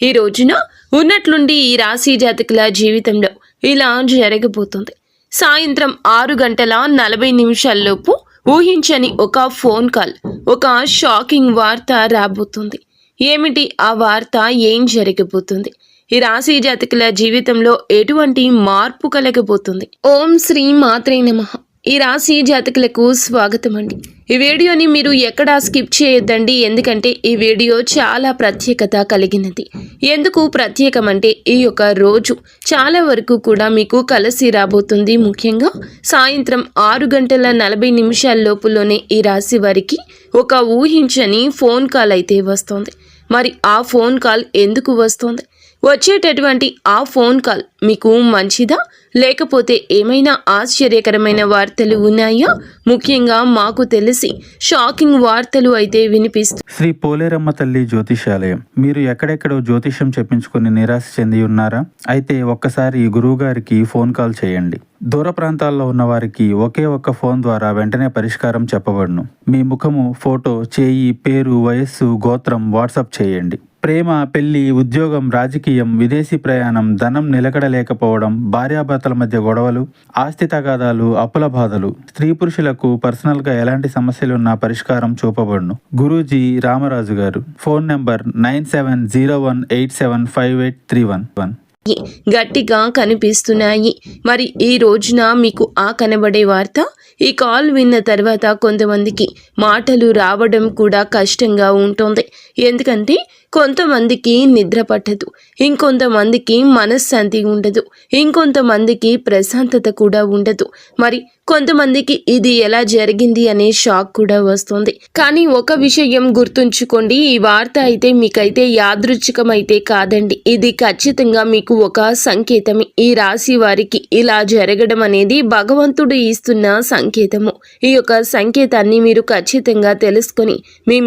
ఈ రోజున ఉన్నట్లుండి ఈ రాశి జాతకుల జీవితంలో ఇలా జరగబోతుంది. సాయంత్రం 6 గంటల 40 నిమిషాల్లోపు ఊహించని ఒక ఫోన్ కాల్, ఒక షాకింగ్ వార్త రాబోతుంది. ఏమిటి ఆ వార్త? ఏం జరగబోతుంది? ఈ రాశి జాతకుల జీవితంలో ఎటువంటి మార్పు కలగబోతుంది? ఓం శ్రీ మాత్రే నమః. ఈ రాశి జాతకులకు స్వాగతం అండి. ఈ వీడియోని మీరు ఎక్కడా స్కిప్ చేయొద్దండి, ఎందుకంటే ఈ వీడియో చాలా ప్రత్యేకత కలిగినది. ఎందుకు ప్రత్యేకం అంటే ఈ యొక్క రోజు చాలా వరకు కూడా మీకు కలిసి రాబోతుంది. ముఖ్యంగా సాయంత్రం 6 గంటల 40 నిమిషాల లోపులోనే ఈ రాశి వారికి ఒక ఊహించని ఫోన్ కాల్ అయితే వస్తుంది. మరి ఆ ఫోన్ కాల్ ఎందుకు వస్తుంది? వచ్చేటటువంటి ఆ ఫోన్ కాల్ మీకు మంచిదా, లేకపోతే ఏమైనా ఆశ్చర్యకరమైన వార్తలు ఉన్నాయా? ముఖ్యంగా మాకు తెలిసి షాకింగ్ వార్తలు అయితే వినిపిస్తూ. శ్రీ పోలేరమ్మ తల్లి జ్యోతిషాలయం. మీరు ఎక్కడెక్కడో జ్యోతిషం చెప్పించుకుని నిరాశ చెంది ఉన్నారా? అయితే ఒక్కసారి గురువు గారికి ఫోన్ కాల్ చేయండి. దూర ప్రాంతాల్లో ఉన్న వారికి ఒకే ఒక్క ఫోన్ ద్వారా వెంటనే పరిష్కారం చెప్పబడును. మీ ముఖము, ఫోటో, చేయి, పేరు, వయస్సు, గోత్రం వాట్సాప్ చేయండి. ప్రేమ, పెళ్లి, ఉద్యోగం, రాజకీయం, విదేశీ ప్రయాణం, ధనం నిలకడలేకపోవడం, భార్యాభర్తల మధ్య గొడవలు, ఆస్తి తగాదాలు, అప్పుల బాధలు, స్త్రీ పురుషులకు పర్సనల్ గా ఎలాంటి సమస్యలున్నా పరిష్కారం చూపబడును. గురూజీ రామరాజు గారు. Phone number 9701875831. గట్టిగా కనిపిస్తున్నాయి. మరి ఈ రోజున మీకు ఆ కనబడే వార్త, ఈ కాల్ విన్న తర్వాత కొంతమందికి మాటలు రావడం కూడా కష్టంగా ఉంటుంది. ఎందుకంటే కొంతమందికి నిద్ర పట్టదు, ఇంకొంతమందికి మనశ్శాంతి ఉండదు, ఇంకొంతమందికి ప్రశాంతత కూడా ఉండదు. మరి కొంతమందికి ఇది ఎలా జరిగింది అనే షాక్ కూడా వస్తుంది. కానీ ఒక విషయం గుర్తుంచుకోండి, ఈ వార్త అయితే మీకైతే యాదృచ్ఛికమైతే కాదండి, ఇది ఖచ్చితంగా మీకు ఒక సంకేతమే. ఈ రాశి వారికి ఇలా జరగడం అనేది భగవంతుడు ఇస్తున్న సంకేతము. ఈ యొక్క సంకేతాన్ని మీరు ఖచ్చితంగా తెలుసుకొని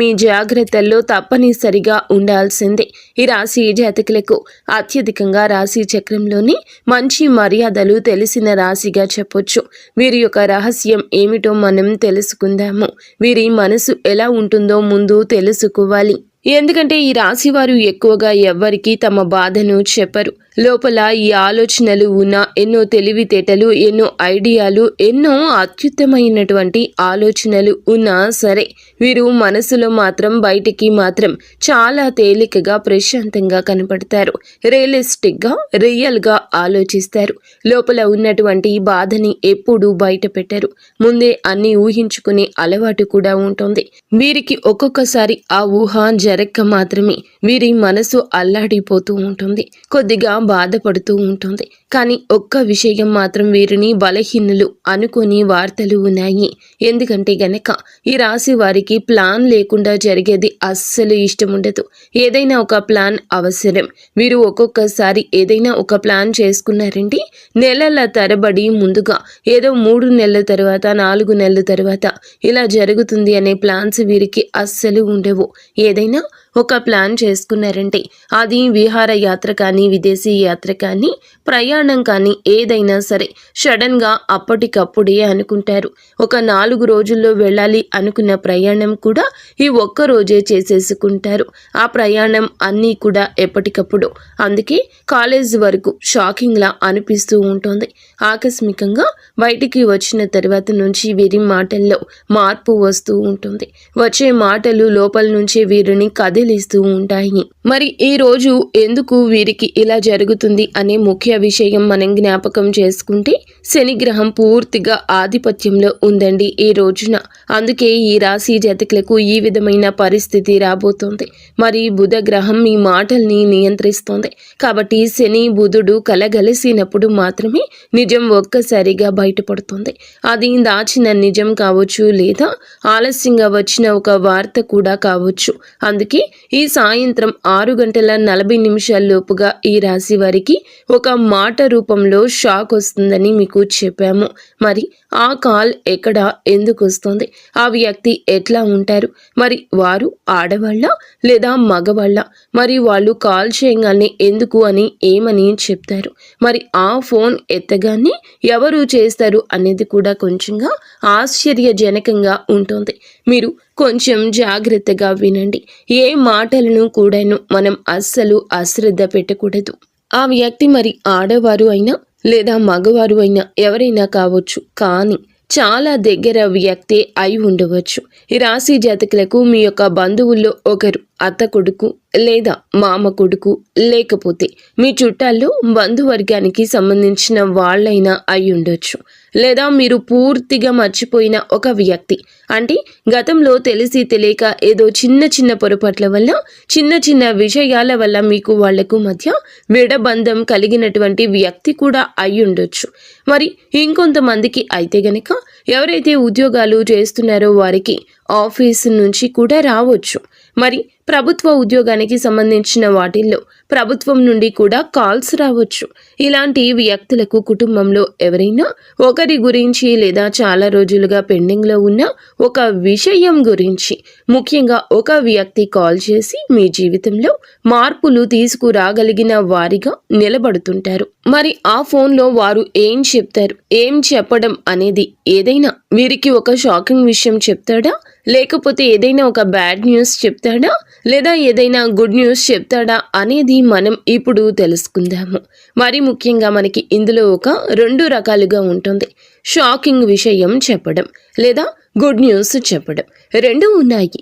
మీ జాగ్రత్తల్లో తప్పనిసరిగా ఉండాల్సిందే. ఈ రాశి జాతకులకు అత్యధికంగా రాశి చక్రంలోని మంచి మర్యాదలు తెలిసిన రాశిగా చెప్పొచ్చు. వీరి యొక్క రహస్యం ఏమిటో మనం తెలుసుకుందాము. వీరి మనసు ఎలా ఉంటుందో ముందు తెలుసుకోవాలి. ఎందుకంటే ఈ రాశి వారు ఎక్కువగా ఎవ్వరికీ తమ బాధను చెప్పరు. లోపల ఈ ఆలోచనలు ఉన్న ఎన్నో తెలివితేటలు, ఎన్నో ఐడియాలు, ఎన్నో అత్యుత్తమైనటువంటి ఆలోచనలు ఉన్నా సరే వీరు మనసులో మాత్రం బయటికి మాత్రం చాలా తేలికగా ప్రశాంతంగా కనపడతారు. రియలిస్టిక్గా, రియల్గా ఆలోచిస్తారు. లోపల ఉన్నటువంటి బాధని ఎప్పుడూ బయట పెట్టరు. ముందే అన్ని ఊహించుకునే అలవాటు కూడా ఉంటుంది. వీరికి ఒక్కొక్కసారి ఆ ఊహ జరక్క మాత్రమే వీరి మనసు అల్లాడిపోతూ ఉంటుంది, కొద్దిగా బాధపడుతూ ఉంటుంది. కానీ ఒక్క విషయం మాత్రం వీరిని బలహీనులు అనుకుని వార్తలు ఉన్నాయి. ఎందుకంటే గనక ఈ రాశి వారికి ప్లాన్ లేకుండా జరిగేది అస్సలు ఇష్టం ఉండదు. ఏదైనా ఒక ప్లాన్ అవసరం. వీరు ఒక్కొక్కసారి ఏదైనా ఒక ప్లాన్ చేసుకున్నారండి, నెలల తరబడి ముందుగా ఏదో 3 నెలల తర్వాత, 4 నెలల తర్వాత ఇలా జరుగుతుంది అనే ప్లాన్స్ వీరికి అస్సలు ఉండవు. ఏదైనా ఒక ప్లాన్ చేసుకున్నారంటే అది విహార యాత్ర కానీ, విదేశీ యాత్ర కానీ, ప్రయాణం కానీ ఏదైనా సరే సడన్గా అప్పటికప్పుడే అనుకుంటారు. ఒక 4 రోజుల్లో వెళ్ళాలి అనుకున్న ప్రయాణం కూడా ఈ ఒక్క రోజే చేసేసుకుంటారు. ఆ ప్రయాణం అన్నీ కూడా ఎప్పటికప్పుడు. అందుకే కాలేజ్ వరకు షాకింగ్లా అనిపిస్తూ ఉంటుంది. ఆకస్మికంగా బయటికి వచ్చిన తర్వాత నుంచి వీరి మాటల్లో మార్పు వస్తూ ఉంటుంది. వచ్చే మాటలు లోపల నుంచి వీరిని కదిలిస్తూ ఉంటాయి. మరి ఈ రోజు ఎందుకు వీరికి ఇలా జరుగుతుంది అనే ముఖ్య విషయం మనం జ్ఞాపకం చేసుకుంటే, శనిగ్రహం పూర్తిగా ఆధిపత్యంలో ఉందండి ఈ రోజున. అందుకే ఈ రాశి జాతకులకు ఈ విధమైన పరిస్థితి రాబోతోంది. మరి బుధ గ్రహం మీ మాటల్ని నియంత్రిస్తోంది. కాబట్టి శని, బుధుడు కలగలిసినప్పుడు మాత్రమే నిజం ఒక్కసారిగా బయటపడుతుంది. అది దాచిన నిజం కావచ్చు, లేదా ఆలస్యంగా వచ్చిన ఒక వార్త కూడా కావచ్చు. అందుకే ఈ సాయంత్రం 6 గంటల 40 నిమిషాల లోపుగా ఈ రాశి వారికి ఒక మాట రూపంలో షాక్ వస్తుందని మీకు చెప్పాము. మరి ఆ కాల్ ఎక్కడ, ఎందుకు వస్తుంది, ఆ వ్యక్తి ఎట్లా ఉంటారు, మరి వారు ఆడవాళ్ళ లేదా మగవాళ్ళ, మరి వాళ్ళు కాల్ చేయగానే ఎందుకు అని ఏమని చెప్తారు, మరి ఆ ఫోన్ ఎత్తగానే ఎవరు చేస్తారు అనేది కూడా కొంచెంగా ఆశ్చర్యజనకంగా ఉంటుంది. మీరు కొంచెం జాగ్రత్తగా వినండి. ఏ మాటలను కూడాను మనం అస్సలు అశ్రద్ధ పెట్టకూడదు. ఆ వ్యక్తి మరి ఆడవారు అయినా లేదా మగవారు అయినా ఎవరైనా కావచ్చు, కానీ చాలా దగ్గర వ్యక్తే అయి ఉండవచ్చు. ఈ రాశి జాతకులకు మీ యొక్క బంధువుల్లో ఒకరు అత్త కొడుకు లేదా మామ కొడుకు, లేకపోతే మీ చుట్టాల్లో బంధువర్గానికి సంబంధించిన వాళ్ళైనా అయి ఉండొచ్చు. లేదా మీరు పూర్తిగా మర్చిపోయిన ఒక వ్యక్తి, అంటే గతంలో తెలిసి తెలియక ఏదో చిన్న చిన్న పొరపాట్ల వల్ల, చిన్న చిన్న విషయాల వల్ల మీకు వాళ్లకు మధ్య విడబంధం కలిగినటువంటి వ్యక్తి కూడా అయి ఉండొచ్చు. మరి ఇంకొంతమందికి అయితే గనక ఎవరైతే ఉద్యోగాలు చేస్తున్నారో వారికి ఆఫీస్ నుంచి కూడా రావచ్చు. మరి ప్రభుత్వ ఉద్యోగానికి సంబంధించిన వాటిల్లో ప్రభుత్వం నుండి కూడా కాల్స్ రావచ్చు. ఇలాంటి వ్యక్తులకు కుటుంబంలో ఎవరైనా ఒకరి గురించి లేదా చాలా రోజులుగా పెండింగ్లో ఉన్న ఒక విషయం గురించి ముఖ్యంగా ఒక వ్యక్తి కాల్ చేసి మీ జీవితంలో మార్పులు తీసుకురాగలిగిన వారిగా నిలబడుతుంటారు. మరి ఆ ఫోన్లో వారు ఏం చెప్తారు, ఏం చెప్పడం అనేది ఏదైనా వీరికి ఒక షాకింగ్ విషయం చెప్తాడా, లేకపోతే ఏదైనా ఒక బ్యాడ్ న్యూస్ చెప్తాడా, లేదా ఏదైనా గుడ్ న్యూస్ చెప్తాడా అనేది మనం ఇప్పుడు తెలుసుకుందాము. మరి ముఖ్యంగా మనకి ఇందులో ఒక 2 రకాలుగా ఉంటుంది. షాకింగ్ విషయం చెప్పడం లేదా గుడ్ న్యూస్ చెప్పడం, 2 ఉన్నాయి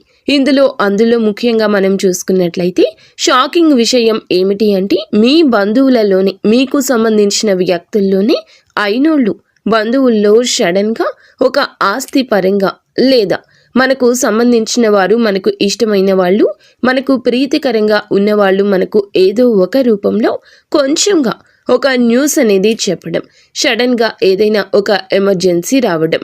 అందులో ముఖ్యంగా మనం చూసుకున్నట్లయితే షాకింగ్ విషయం ఏమిటి అంటే, మీ బంధువులలోనే మీకు సంబంధించిన వ్యక్తుల్లోనే అయినోళ్ళు బంధువుల్లో సడన్గా ఒక ఆస్తి పరంగా లేదా మనకు సంబంధించిన వారు, మనకు ఇష్టమైన వాళ్ళు, మనకు ప్రీతికరంగా ఉన్నవాళ్ళు మనకు ఏదో ఒక రూపంలో కొంచెంగా ఒక న్యూస్ అనేది చెప్పడం, సడన్గా ఏదైనా ఒక ఎమర్జెన్సీ రావడం,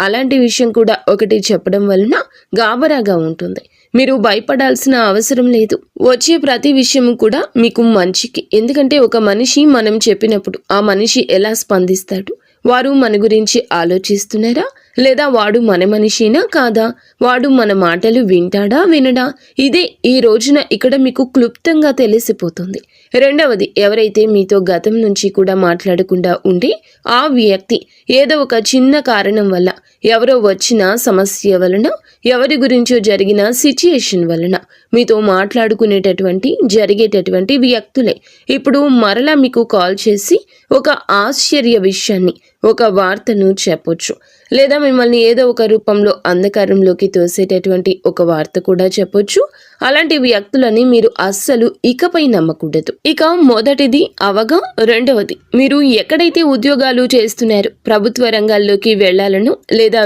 అలాంటి విషయం కూడా ఒకటి చెప్పడం వలన గాబరాగా ఉంటుంది. మీరు భయపడాల్సిన అవసరం లేదు. వచ్చే ప్రతి విషయం కూడా మీకు మంచికి. ఎందుకంటే ఒక మనిషి మనం చెప్పినప్పుడు ఆ మనిషి ఎలా స్పందిస్తాడు, వారు మన గురించి ఆలోచిస్తున్నారా, లేదా వాడు మన మనిషినా కాదా, వాడు మన మాటలు వింటాడా వినడా, ఇదే ఈ రోజున ఇక్కడ మీకు క్లుప్తంగా తెలిసిపోతుంది. రెండవది, ఎవరైతే మీతో గతం నుంచి కూడా మాట్లాడకుండా ఉండి ఆ వ్యక్తి ఏదో ఒక చిన్న కారణం వల్ల, ఎవరో వచ్చిన సమస్య వలన, ఎవరి గురించో జరిగిన సిచ్యుయేషన్ వలన మీతో జరిగేటటువంటి వ్యక్తులే ఇప్పుడు మరలా మీకు కాల్ చేసి ఒక ఆశ్చర్య విషయాన్ని, ఒక వార్తను చెప్పొచ్చు, లేదా మిమ్మల్ని ఏదో ఒక రూపంలో అంధకారంలోకి తోసేటటువంటి ఒక వార్త కూడా చెప్పొచ్చు. అలాంటి వ్యక్తులని మీరు అస్సలు ఇకపై నమ్మకూడదు. ఇక మొదటిది అవగా, రెండవది మీరు ఎక్కడైతే ఉద్యోగాలు చేస్తున్నారో, ప్రభుత్వ రంగాల్లోకి వెళ్లాలను లేదా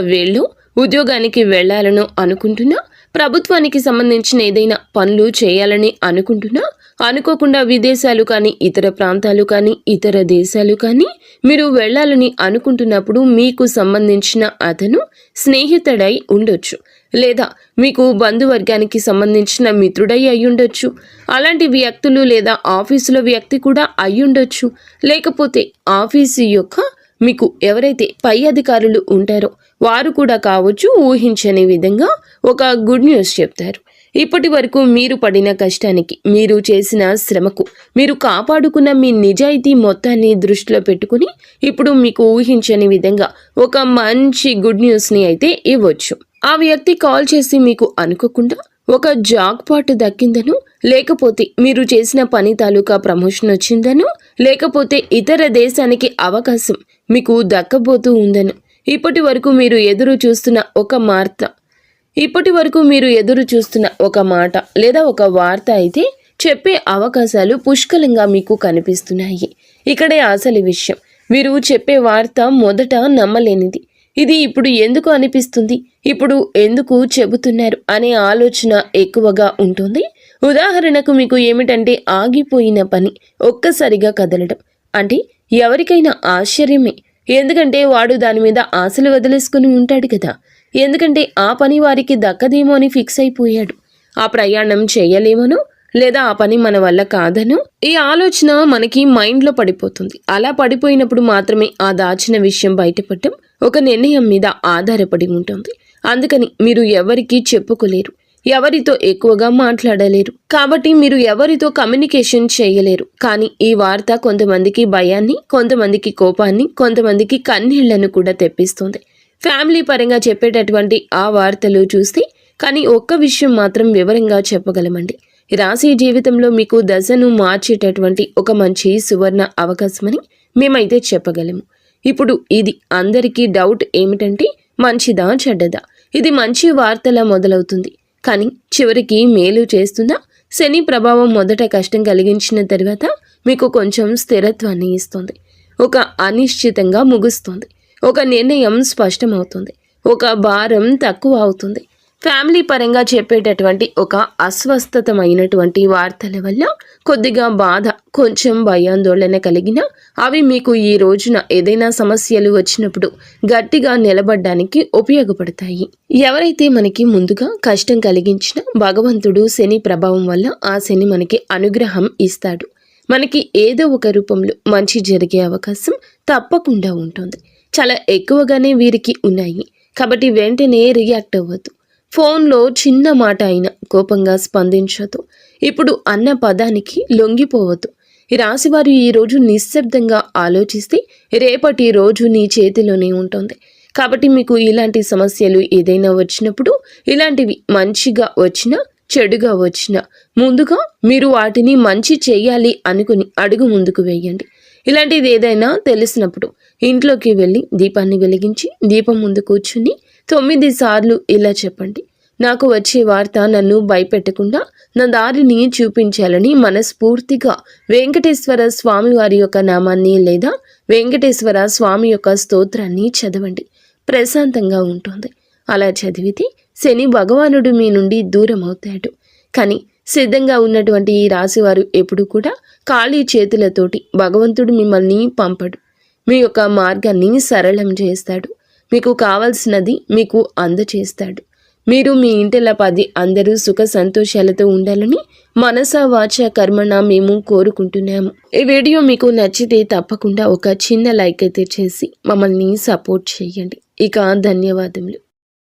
ఉద్యోగానికి వెళ్లాలను అనుకుంటున్నా, ప్రభుత్వానికి సంబంధించిన ఏదైనా పనులు చేయాలని అనుకుంటున్నా, అనుకోకుండా విదేశాలు కానీ, ఇతర ప్రాంతాలు కానీ, ఇతర దేశాలు కానీ మీరు వెళ్ళాలని అనుకుంటున్నప్పుడు మీకు సంబంధించిన అతను స్నేహితుడై ఉండొచ్చు, లేదా మీకు బంధువర్గానికి సంబంధించిన మిత్రుడై అయ్యుండొచ్చు. అలాంటి వ్యక్తులు లేదా ఆఫీసులో వ్యక్తి కూడా అయ్యుండొచ్చు. లేకపోతే ఆఫీసు యొక్క మీకు ఎవరైతే పై అధికారులు ఉంటారో వారు కూడా కావచ్చు. ఊహించని విధంగా ఒక గుడ్ న్యూస్ చెప్తారు. ఇప్పటి వరకు మీరు పడిన కష్టానికి, మీరు చేసిన శ్రమకు, మీరు కాపాడుకున్న మీ నిజాయితీ మొత్తాన్ని దృష్టిలో పెట్టుకుని ఇప్పుడు మీకు ఊహించని విధంగా ఒక మంచి గుడ్ న్యూస్ని అయితే ఇవ్వచ్చు. ఆ వ్యక్తి కాల్ చేసి మీకు అనుకోకుండా ఒక జాబ్ పాట్ దక్కిందను, లేకపోతే మీరు చేసిన పని తాలూకా ప్రమోషన్ వచ్చిందను, లేకపోతే ఇతర దేశానికి అవకాశం మీకు దక్కబోతూ ఉందను, ఇప్పటి వరకు మీరు ఎదురు చూస్తున్న ఒక మాట లేదా ఒక వార్త అయితే చెప్పే అవకాశాలు పుష్కలంగా మీకు కనిపిస్తున్నాయి. ఇక్కడే అసలు విషయం, మీరు చెప్పే వార్త మొదట నమ్మలేనిది. ఇది ఇప్పుడు ఎందుకు అనిపిస్తుంది, ఇప్పుడు ఎందుకు చెబుతున్నారు అనే ఆలోచన ఎక్కువగా ఉంటుంది. ఉదాహరణకు మీకు ఏమిటంటే, ఆగిపోయిన పని ఒక్కసారిగా కదలడం అంటే ఎవరికైనా ఆశ్చర్యమే. ఎందుకంటే వాడు దాని మీద ఆశలు వదిలేసుకుని ఉంటాడు కదా. ఎందుకంటే ఆ పని వారికి దక్కదేమో అని ఫిక్స్ అయిపోయాడు. ఆ ప్రయాణం చేయలేమనో, లేదా ఆ పని మన వల్ల కాదనో ఈ ఆలోచన మనకి మైండ్లో పడిపోతుంది. అలా పడిపోయినప్పుడు మాత్రమే ఆ దాచిన విషయం బయటపడటం ఒక నిర్ణయం మీద ఆధారపడి ఉంటుంది. అందుకని మీరు ఎవరికీ చెప్పుకోలేరు, ఎవరితో ఎక్కువగా మాట్లాడలేరు. కాబట్టి మీరు ఎవరితో కమ్యూనికేషన్ చేయలేరు. కానీ ఈ వార్త కొంతమందికి భయాన్ని, కొంతమందికి కోపాన్ని, కొంతమందికి కన్నీళ్లను కూడా తెప్పిస్తుంది. ఫ్యామిలీ పరంగా చెప్పేటటువంటి ఆ వార్తలు చూస్తే కానీ ఒక్క విషయం మాత్రం వివరంగా చెప్పగలమండి. రాశి జీవితంలో మీకు దశను మార్చేటటువంటి ఒక మంచి సువర్ణ అవకాశమని మేమైతే చెప్పగలము. ఇప్పుడు ఇది అందరికీ డౌట్ ఏమిటంటే మంచిదా చెడ్డదా? ఇది మంచి వార్తలా మొదలవుతుంది, కానీ చివరికి మేలు చేస్తుందా? శని ప్రభావం మొదట కష్టం కలిగించిన తర్వాత మీకు కొంచెం స్థిరత్వాన్ని ఇస్తుంది. ఒక అనిశ్చితంగా ముగుస్తుంది. ఒక నిర్ణయం స్పష్టమవుతుంది. ఒక భారం తక్కువ అవుతుంది. ఫ్యామిలీ పరంగా చెప్పేటటువంటి ఒక అస్వస్థతమైనటువంటి వార్తల వల్ల కొద్దిగా బాధ, కొంచెం భయాందోళన కలిగినా అవి మీకు ఈ రోజున ఏదైనా సమస్యలు వచ్చినప్పుడు గట్టిగా నిలబడడానికి ఉపయోగపడతాయి. ఎవరైతే మనకి ముందుగా కష్టం కలిగించినా భగవంతుడు శని ప్రభావం వల్ల ఆ శని మనకి అనుగ్రహం ఇస్తాడు. మనకి ఏదో ఒక రూపంలో మంచి జరిగే అవకాశం తప్పకుండా ఉంటుంది. చాలా ఎక్కువగానే వీరికి ఉన్నాయి. కాబట్టి వెంటనే రియాక్ట్ అవ్వద్దు. ఫోన్లో చిన్న మాట అయినా కోపంగా స్పందించదు. ఇప్పుడు అన్న పదానికి లొంగిపోవద్దు. ఈ రాశివారు ఈరోజు నిశ్శబ్దంగా ఆలోచిస్తే రేపటి రోజు నీ చేతిలోనే ఉంటుంది. కాబట్టి మీకు ఇలాంటి సమస్యలు ఏదైనా వచ్చినప్పుడు, ఇలాంటివి మంచిగా వచ్చినా చెడుగా వచ్చినా ముందుగా మీరు వాటిని మంచి చేయాలి అనుకుని అడుగు ముందుకు వేయండి. ఇలాంటిది ఏదైనా తెలిసినప్పుడు ఇంట్లోకి వెళ్ళి దీపాన్ని వెలిగించి దీపం ముందు కూర్చుని 9 సార్లు ఇలా చెప్పండి: నాకు వచ్చే వార్త నన్ను భయపెట్టకుండా నా దారిని చూపించాలని మనస్ఫూర్తిగా వెంకటేశ్వర స్వామి వారి యొక్క నామాన్ని లేదా వెంకటేశ్వర స్వామి యొక్క స్తోత్రాన్ని చదవండి. ప్రశాంతంగా ఉంటుంది. అలా చదివితే శని భగవానుడు మీ నుండి దూరం అవుతాడు. కానీ సిద్ధంగా ఉన్నటువంటి ఈ రాశివారు ఎప్పుడు కూడా ఖాళీ చేతులతోటి భగవంతుడు మిమ్మల్ని పంపడు. మీ యొక్క మార్గాన్ని సరళం చేస్తాడు. మీకు కావాల్సినది మీకు అందచేస్తాడు. మీరు మీ ఇంటిల 10 అందరూ సుఖ సంతోషాలతో ఉండాలని మనస వాచ కర్మణ మేము కోరుకుంటున్నాము. ఈ వీడియో మీకు నచ్చితే తప్పకుండా ఒక చిన్న లైక్ అయితే చేసి మమ్మల్ని సపోర్ట్ చేయండి. ఇక ధన్యవాదములు.